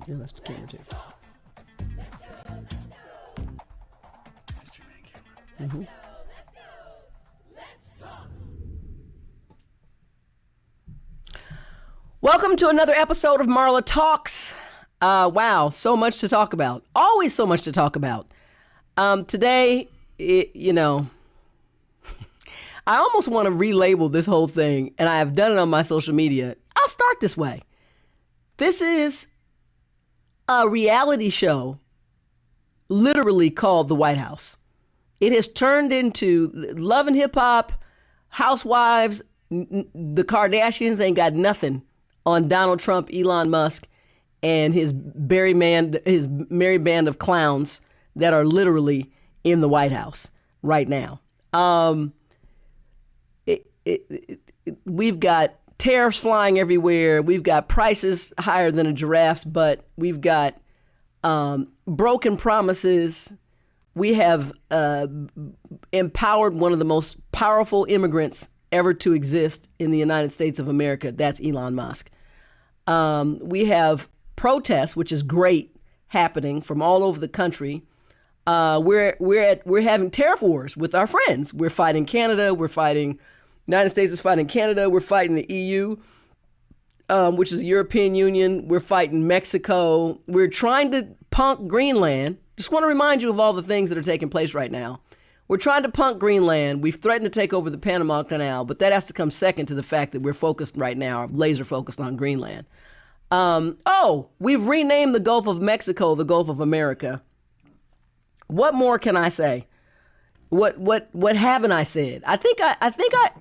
Yeah, that's the camera too. That's your main camera. Welcome to another episode of MarlaTalks. Wow, so much to talk about. Always so much to talk about. Today, I almost want to relabel this whole thing, and I have done it on my social media. I'll start this way. This is a reality show literally called The White House. It has turned into Love and Hip Hop, Housewives. The Kardashians ain't got nothing on Donald Trump, Elon Musk, and his merry band of clowns that are literally in the White House right now. We've got tariffs flying everywhere. We've got prices higher than a giraffe's butt. We've got broken promises. We have empowered one of the most powerful immigrants ever to exist in the United States of America. That's Elon Musk. We have protests, which is great, happening from all over the country. We're having tariff wars with our friends. We're fighting Canada. United States is fighting Canada. We're fighting the EU, which is the European Union. We're fighting Mexico. We're trying to punk Greenland. Just want to remind you of all the things that are taking place right now. We're trying to punk Greenland. We've threatened to take over the Panama Canal, but that has to come second to the fact that we're focused right now, laser focused on Greenland. We've renamed the Gulf of Mexico the Gulf of America. What more can I say? What haven't I said? I think I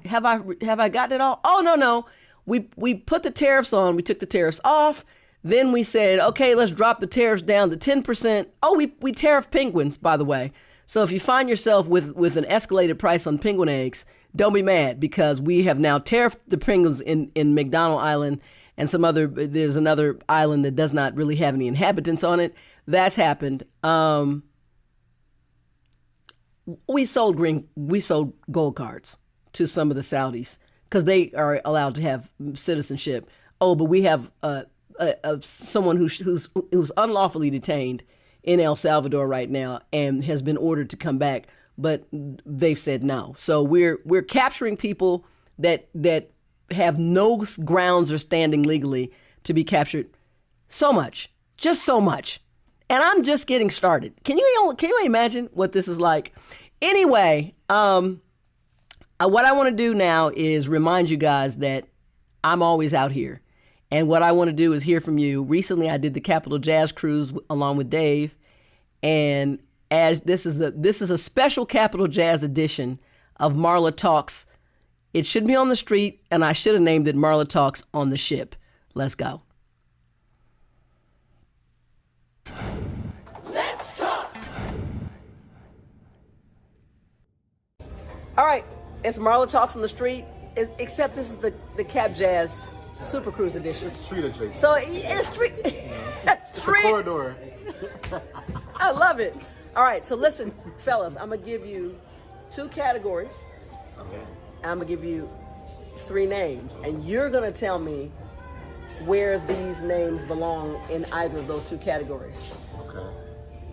have I gotten it all? Oh, no. We put the tariffs on. We took the tariffs off. Then we said, okay, let's drop the tariffs down to 10%. Oh, we tariff penguins, by the way. So if you find yourself with an escalated price on penguin eggs, don't be mad, because we have now tariffed the penguins in McDonald Island and there's another island that does not really have any inhabitants on it. That's happened. We sold gold cards to some of the Saudis because they are allowed to have citizenship. Oh, but we have someone who's unlawfully detained in El Salvador right now and has been ordered to come back, but they've said no. So we're capturing people that have no grounds or standing legally to be captured. So much, just so much. And I'm just getting started. Can you imagine what this is like? Anyway, what I want to do now is remind you guys that I'm always out here. And what I want to do is hear from you. Recently, I did the Capitol Jazz Cruise along with Dave. And as this is a special Capitol Jazz edition of Marla Talks. It should be on the street, and I should have named it Marla Talks on the ship. Let's go. Let's talk. All right, it's Marla Talks on the street, except this is the Cap Jazz Super Cruise edition. It's street adjacent. So it's street. It's a corridor. I love it. All right, so listen, fellas, I'm going to give you 2 categories. Okay. I'm going to give you 3 names, and you're going to tell me where these names belong in either of those 2 categories. Okay.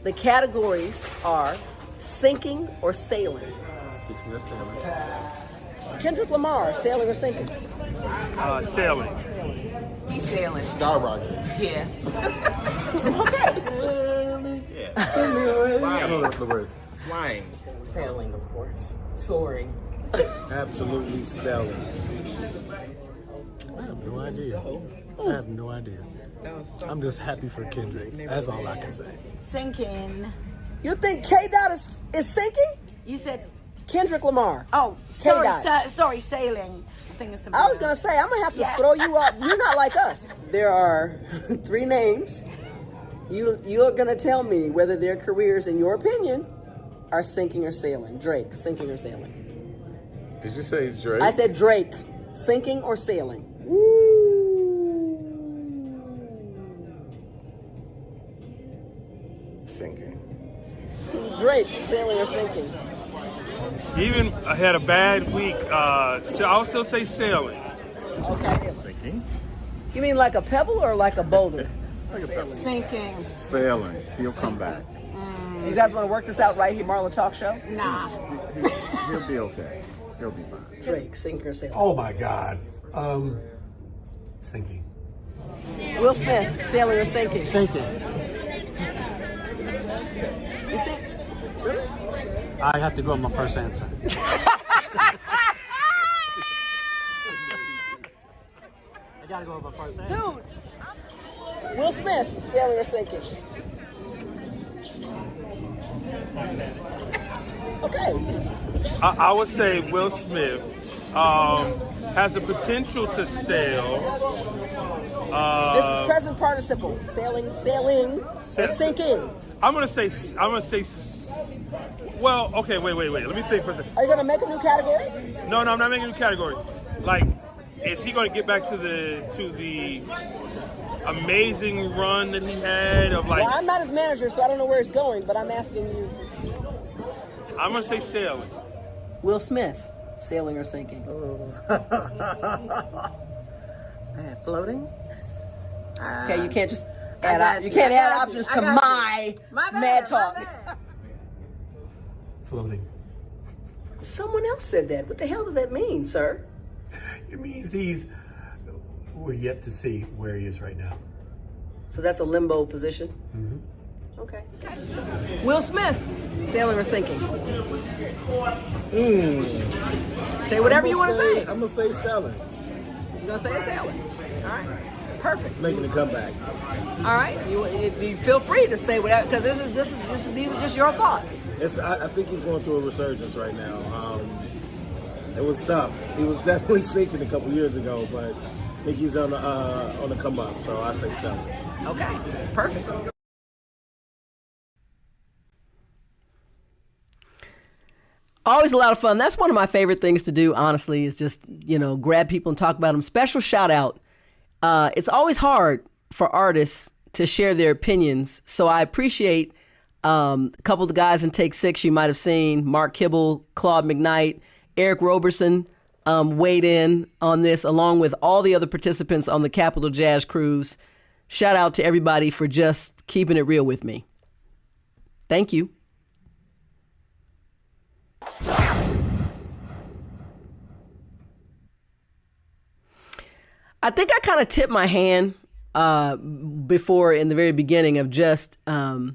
The categories are sinking or sailing. Sinking or sailing. Kendrick Lamar, sailing or sinking? Sailing. He's sailing. Skyrocket. Yeah. Yeah. I don't know the words. Flying. Sailing, of course. Soaring. Absolutely sailing. I have no idea. I'm just happy for Kendrick. That's all I can say. Sinking. You think K-Dot is sinking? You said, Kendrick Lamar. oh, sorry, K-Dot. sorry, sailing. I think it's something I was going to say, I'm going to have to throw you out. You're not like us. There are 3 names. You're going to tell me whether their careers, in your opinion, are sinking or sailing. Drake, sinking or sailing? Did you say Drake? I said Drake, sinking or sailing? Sinking. Drake, sailing or sinking? Even had a bad week. I'll still say sailing. Okay. Sinking? You mean like a pebble or like a boulder? Sinking. Sailing. He'll come back. You guys want to work this out right here, MarlaTalks show? Nah. He'll be okay. He'll be fine. Drake, sink or sail? Oh my God. Sinking. Will Smith, sailing or sinking? Sinking. You think? Really? I have to go with my first answer. I gotta go with my first answer. Dude, Will Smith, sailing or sinking? Okay. I would say Will Smith has the potential to sail. This is present participle. Sailing, or sinking. I'm gonna say. Well, okay, wait. Let me think for a second. Are you gonna make a new category? No, I'm not making a new category. Like, is he gonna get back to the amazing run that he had of like? Well, I'm not his manager, so I don't know where he's going, but I'm asking you. I'm gonna say sailing. Will Smith, sailing or sinking? Man, floating? Okay, you can't just I add got you you, can't I add got you, options I to got my My mad talk. bad. Floating. Someone else said that. What the hell does that mean, sir? It means we're yet to see where he is right now. So that's a limbo position? Mm-hmm. Okay. Will Smith, sailing or sinking? Say whatever you want to say. I'm gonna say sailing. You're going to say it's sailing. All right. Perfect. Making a comeback. All right. You feel free to say whatever, because these are just your thoughts. I think he's going through a resurgence right now. It was tough. He was definitely sinking a couple years ago, but I think he's on the come up. So I say sailing. Okay. Perfect. Always a lot of fun. That's one of my favorite things to do, honestly, is just, grab people and talk about them. Special shout out. It's always hard for artists to share their opinions. So I appreciate a couple of the guys in Take Six you might have seen, Mark Kibble, Claude McKnight, Eric Roberson weighed in on this, along with all the other participants on the Capitol Jazz Cruise. Shout out to everybody for just keeping it real with me. Thank you. I think I kind of tipped my hand before in the very beginning of just, I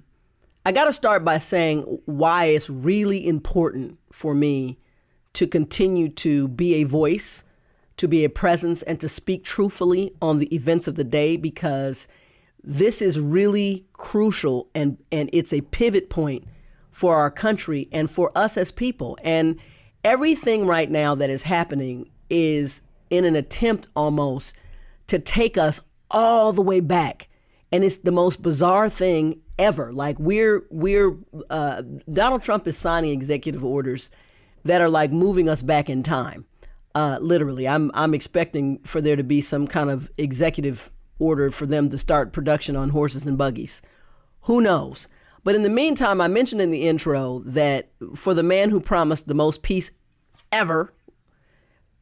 got to start by saying why it's really important for me to continue to be a voice, to be a presence, and to speak truthfully on the events of the day, because this is really crucial and it's a pivot point for our country and for us as people. And everything right now that is happening is in an attempt almost to take us all the way back. And it's the most bizarre thing ever. Like Donald Trump is signing executive orders that are like moving us back in time. Literally, I'm expecting for there to be some kind of executive order for them to start production on horses and buggies. Who knows? But in the meantime, I mentioned in the intro that for the man who promised the most peace ever,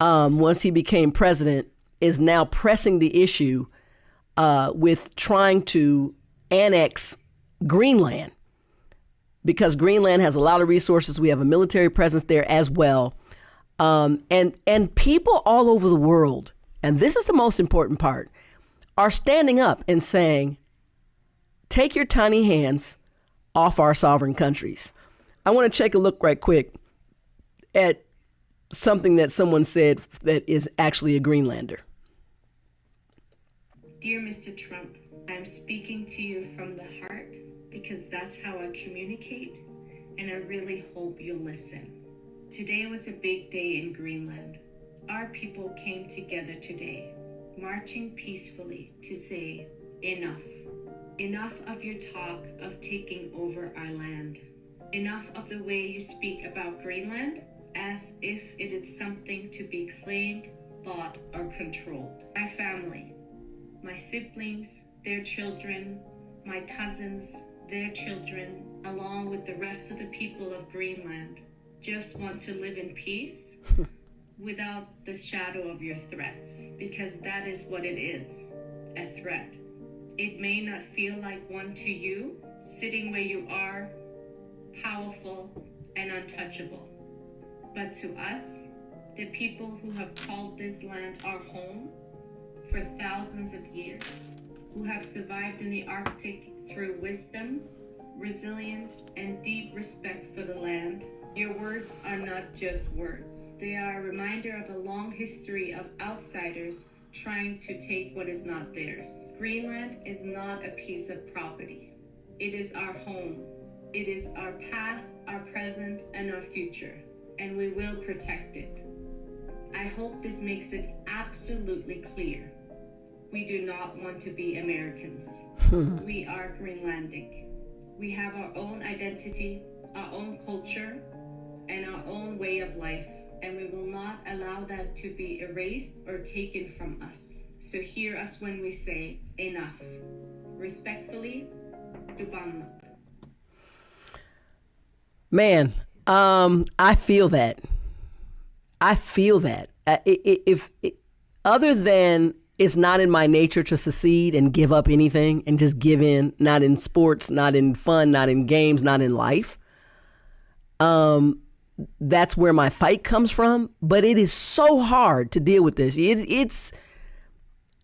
once he became president, is now pressing the issue with trying to annex Greenland, because Greenland has a lot of resources. We have a military presence there as well. And people all over the world, and this is the most important part, are standing up and saying, take your tiny hands off our sovereign countries. I want to take a look right quick at something that someone said that is actually a Greenlander. Dear Mr. Trump, I'm speaking to you from the heart because that's how I communicate, and I really hope you'll listen. Today was a big day in Greenland. Our people came together today, marching peacefully to say, enough. Enough of your talk of taking over our land. Enough of the way you speak about Greenland as if it is something to be claimed, bought, or controlled. My family, my siblings, their children, my cousins, their children, along with the rest of the people of Greenland, just want to live in peace without the shadow of your threats, because that is what it is, a threat. It may not feel like one to you, sitting where you are, powerful and untouchable. But to us, the people who have called this land our home for thousands of years, who have survived in the Arctic through wisdom, resilience, and deep respect for the land, your words are not just words. They are a reminder of a long history of outsiders trying to take what is not theirs. Greenland is not a piece of property. It is our home. It is our past, our present, and our future, and we will protect it. I hope this makes it absolutely clear. We do not want to be Americans. We are Greenlandic. We have our own identity, our own culture, and our own way of life, and we will not allow that to be erased or taken from us. So hear us when we say enough. Respectfully, Dubanna. Man, I feel that. If other than it's not in my nature to secede and give up anything and just give in, not in sports, not in fun, not in games, not in life. That's where my fight comes from. But it is so hard to deal with this. It's,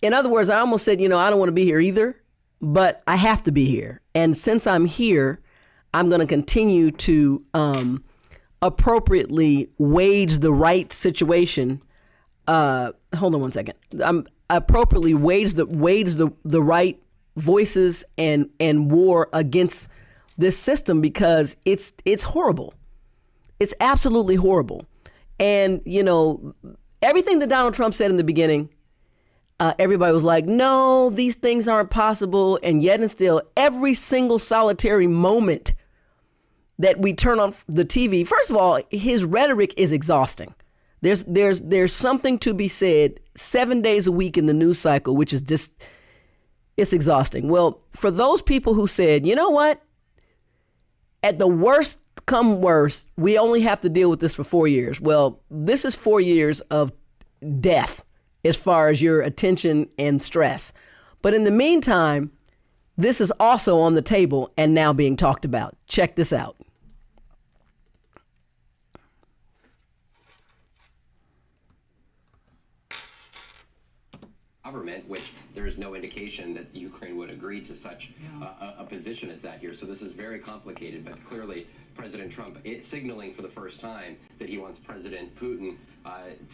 in other words, I almost said, I don't want to be here either, but I have to be here. And since I'm here, I'm going to continue to appropriately wage the right situation. Hold on one second. I'm appropriately wage the right voices and war against this system, because it's horrible. It's absolutely horrible. And, everything that Donald Trump said in the beginning, everybody was like, no, these things aren't possible. And yet and still, every single solitary moment that we turn on the TV, first of all, his rhetoric is exhausting. There's something to be said 7 days a week in the news cycle, which is just, it's exhausting. Well, for those people who said, you know what, at the worst come worst, we only have to deal with this for 4 years. Well, this is 4 years of death as far as your attention and stress. But in the meantime, this is also on the table and now being talked about. Check this out. Government, which there is no indication that Ukraine would agree to such a position as that here. So this is very complicated, but clearly President Trump signaling for the first time that he wants President Putin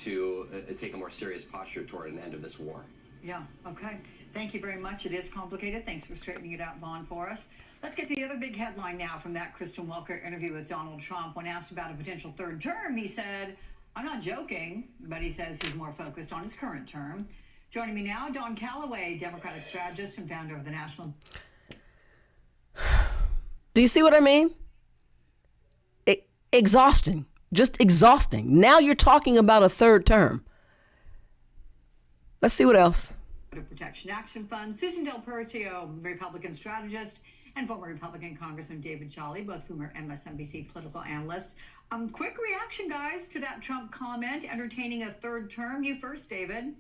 to take a more serious posture toward an end of this war. Yeah, okay. Thank you very much. It is complicated. Thanks for straightening it out, Vaughn, for us. Let's get to the other big headline now from that Kristen Welker interview with Donald Trump. When asked about a potential third term, he said, I'm not joking, but he says he's more focused on his current term. Joining me now, Don Calloway, Democratic strategist and founder of the National. Do you see what I mean? Exhausting, just exhausting. Now you're talking about a third term. Let's see what else. Protection Action Fund, Susan Del Percio, Republican strategist, and former Republican Congressman David Jolly, both whom are MSNBC political analysts. Quick reaction, guys, to that Trump comment entertaining a third term. You first, David.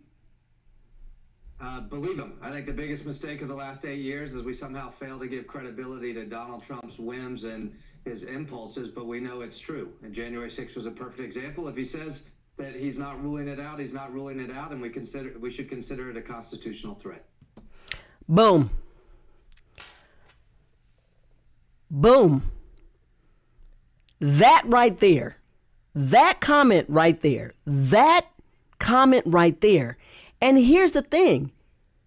Believe him. I think the biggest mistake of the last 8 years is we somehow fail to give credibility to Donald Trump's whims and his impulses, but we know it's true. And January 6th was a perfect example. If he says that he's not ruling it out, he's not ruling it out, and we should consider it a constitutional threat. Boom. Boom. That right there. That comment right there. That comment right there. And here's the thing.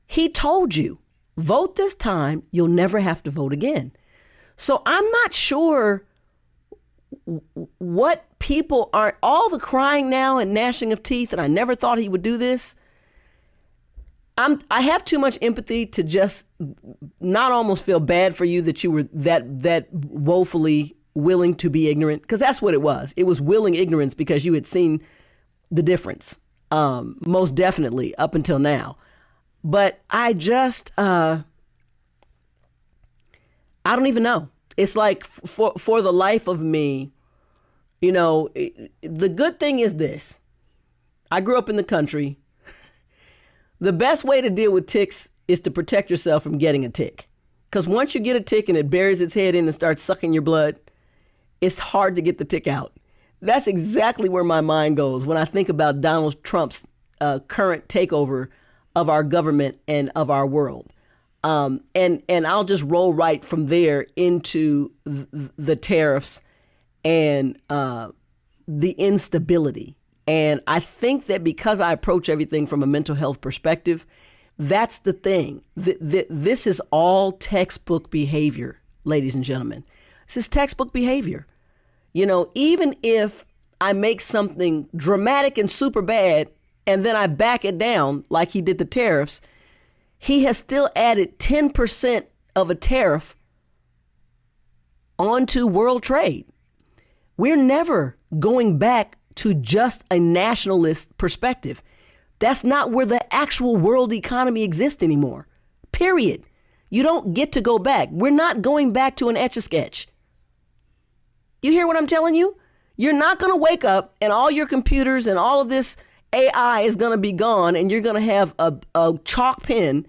He told you, vote this time, you'll never have to vote again. So I'm not sure what people are, all the crying now and gnashing of teeth, and I never thought he would do this. I have too much empathy to just not almost feel bad for you that you were that woefully willing to be ignorant, because that's what it was. It was willing ignorance because you had seen the difference. Most definitely up until now. But I just, I don't even know. It's like for the life of me, the good thing is this. I grew up in the country. The best way to deal with ticks is to protect yourself from getting a tick. Because once you get a tick and it buries its head in and starts sucking your blood, it's hard to get the tick out. That's exactly where my mind goes when I think about Donald Trump's current takeover of our government and of our world. And I'll just roll right from there into the tariffs and the instability. And I think that because I approach everything from a mental health perspective, that's the thing. This is all textbook behavior, ladies and gentlemen. This is textbook behavior. You know, even if I make something dramatic and super bad and then I back it down like he did the tariffs, he has still added 10% of a tariff onto world trade. We're never going back to just a nationalist perspective. That's not where the actual world economy exists anymore. Period. You don't get to go back. We're not going back to an Etch-a-Sketch. You hear what I'm telling you? You're not going to wake up and all your computers and all of this AI is going to be gone and you're going to have a chalk pen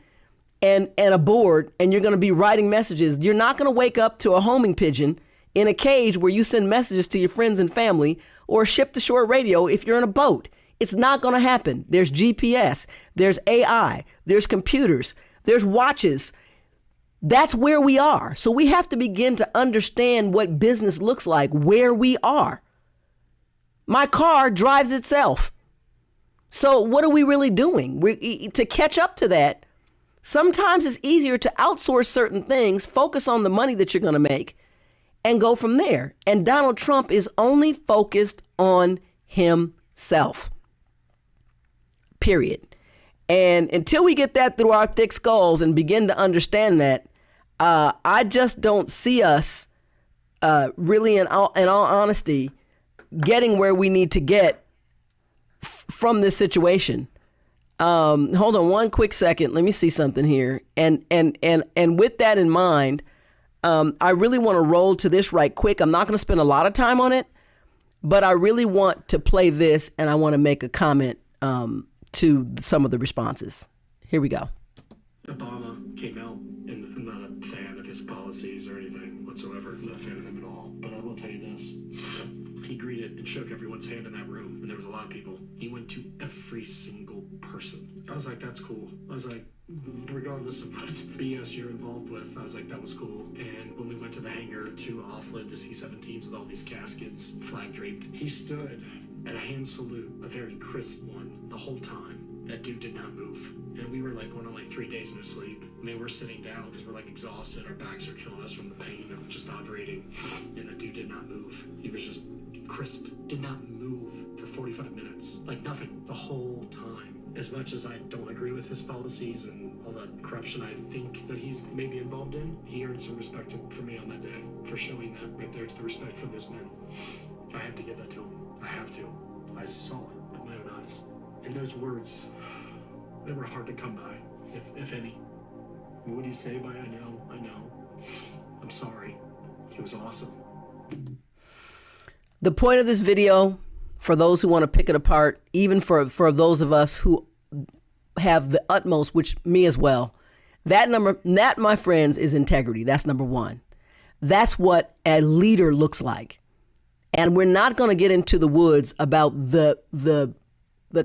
and a board and you're going to be writing messages. You're not going to wake up to a homing pigeon in a cage where you send messages to your friends and family or ship to shore radio if you're in a boat. It's not going to happen. There's GPS, there's AI, there's computers, there's watches. That's where we are. So we have to begin to understand what business looks like, where we are. My car drives itself. So what are we really doing? To catch up to that, sometimes it's easier to outsource certain things, focus on the money that you're going to make, and go from there. And Donald Trump is only focused on himself. Period. And until we get that through our thick skulls and begin to understand that, I just don't see us really, in all honesty, getting where we need to get from this situation. Hold on one quick second. Let me see something here. And with that in mind, I really want to roll to this right quick. I'm not going to spend a lot of time on it, but I really want to play this and I want to make a comment to some of the responses. Here we go. Obama came out, and I'm not a fan of his policies or anything whatsoever. I'm not a fan of him at all. But I will tell you this. He greeted and shook everyone's hand in that room, and there was a lot of people. He went to every single person. I was like, that's cool. I was like, regardless of what BS you're involved with, I was like, that was cool. And when we went to the hangar to offload the C-17s with all these caskets, flag draped, he stood at a hand salute, a very crisp one, the whole time. That dude did not move. And we were like going on like 3 days no sleep. I mean, we're sitting down because we're like exhausted. Our backs are killing us from the pain of just operating. And the dude did not move. He was just crisp. Did not move for 45 minutes. Like nothing. The whole time. As much as I don't agree with his policies and all the corruption I think that he's maybe involved in, he earned some respect for me on that day. For showing that right there, to the respect for those men. I have to give that to him. I have to. I saw it with my own eyes. And those words, they were hard to come by, if any. What do you say by I know? I'm sorry. He was awesome. The point of this video, for those who want to pick it apart, even for those of us who have the utmost, which me as well, that, my friends, is integrity. That's number one. That's what a leader looks like. And we're not going to get into the woods about the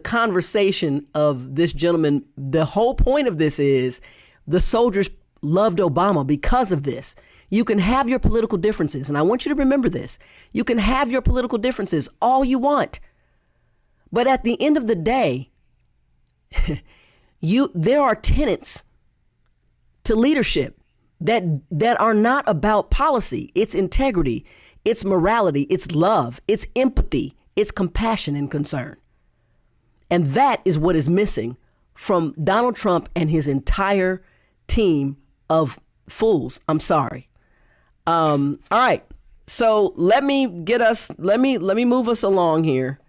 conversation of this gentleman. The whole point of this is the soldiers loved Obama because of this. You can have your political differences, and I want you to remember this. You can have your political differences all you want. But at the end of the day, there are tenets to leadership that are not about policy. It's integrity, it's morality, it's love, it's empathy, it's compassion and concern. And that is what is missing from Donald Trump and his entire team of fools. I'm sorry. All right. So let me move us along here.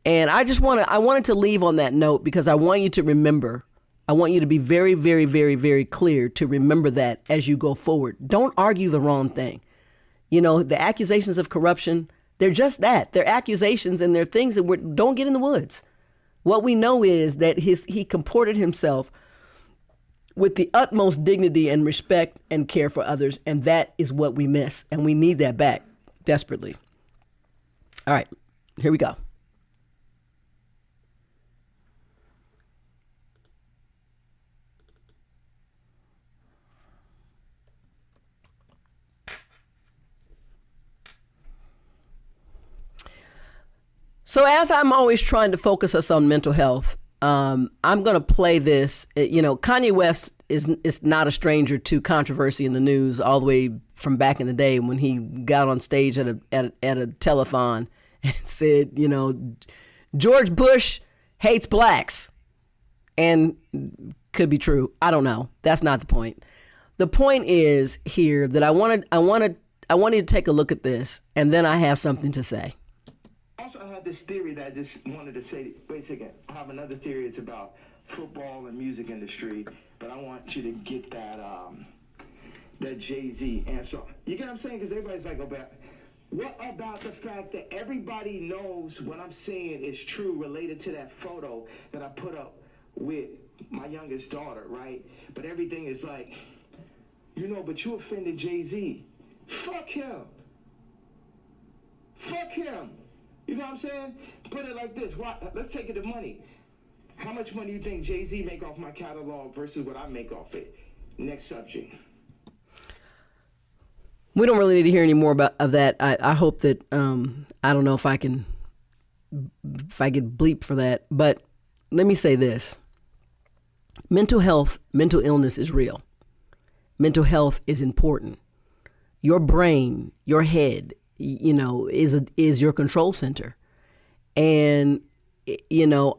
And I wanted to leave on that note because I want you to remember, I want you to be very, very, very, very clear to remember that as you go forward. Don't argue the wrong thing. You know, the accusations of corruption, they're just that. They're accusations and they're things that don't get in the woods. What we know is that he comported himself with the utmost dignity and respect and care for others. And that is what we miss. And we need that back desperately. All right, here we go. So as I'm always trying to focus us on mental health, I'm going to play this. Kanye West is not a stranger to controversy in the news all the way from back in the day when he got on stage at a telethon and said, George Bush hates blacks. And could be true. I don't know. That's not the point. The point is here that I want you to take a look at this, and then I have something to say. Also, I have this theory that I just wanted to say. Wait a second. I have another theory. It's about football and music industry, but I want you to get that Jay-Z answer. You get what I'm saying? Because everybody's like, what about the fact that everybody knows what I'm saying is true related to that photo that I put up with my youngest daughter, right? But everything is like, but you offended Jay-Z. Fuck him. Fuck him. You know what I'm saying? Put it like this. Let's take it to money. How much money do you think Jay-Z make off my catalog versus what I make off it? Next subject. We don't really need to hear any more of that. I hope that, I don't know if I get bleeped for that, but let me say this. Mental health, mental illness is real. Mental health is important. Your brain, your head, is your control center. And,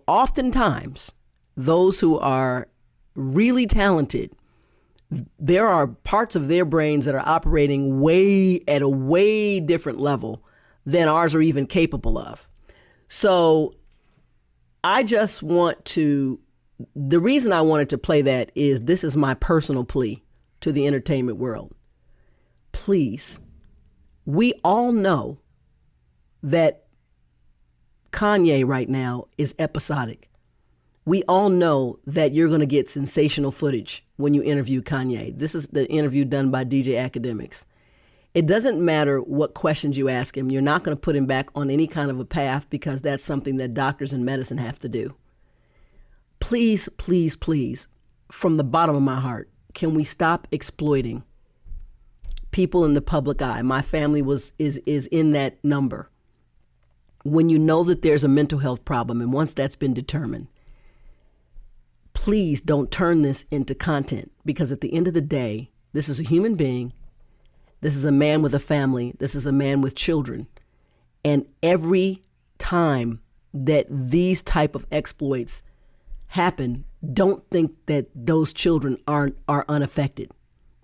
oftentimes those who are really talented, there are parts of their brains that are operating at a way different level than ours are even capable of. So the reason I wanted to play that is this is my personal plea to the entertainment world. Please, we all know that Kanye right now is episodic. We all know that you're going to get sensational footage when you interview Kanye. This is the interview done by DJ Academics. It doesn't matter what questions you ask him. You're not going to put him back on any kind of a path because that's something that doctors in medicine have to do. Please, please, please, from the bottom of my heart, can we stop exploiting people in the public eye? My family is in that number. When you know that there's a mental health problem, and once that's been determined, please don't turn this into content, because at the end of the day, this is a human being. This is a man with a family. This is a man with children. And every time that these type of exploits happen, don't think that those children are unaffected,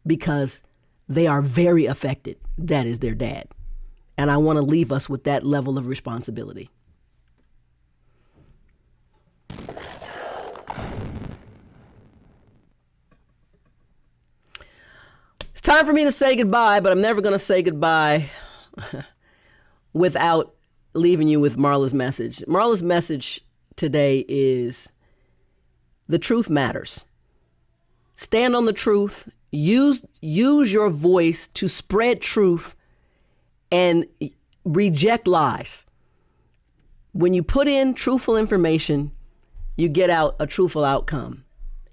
because they are very affected. That is their dad. And I want to leave us with that level of responsibility. It's time for me to say goodbye, but I'm never going to say goodbye without leaving you with Marla's message. Marla's message today is the truth matters. Stand on the truth. Use your voice to spread truth and reject lies. When you put in truthful information, you get out a truthful outcome.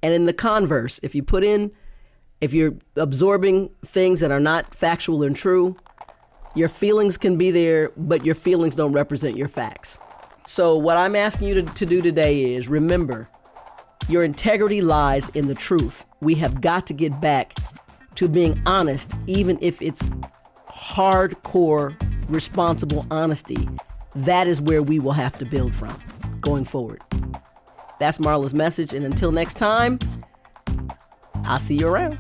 And in the converse, if you're absorbing things that are not factual and true, your feelings can be there, but your feelings don't represent your facts. So what I'm asking you to do today is remember, your integrity lies in the truth. We have got to get back to being honest, even if it's hardcore, responsible honesty. That is where we will have to build from going forward. That's Marla's message. And until next time, I'll see you around.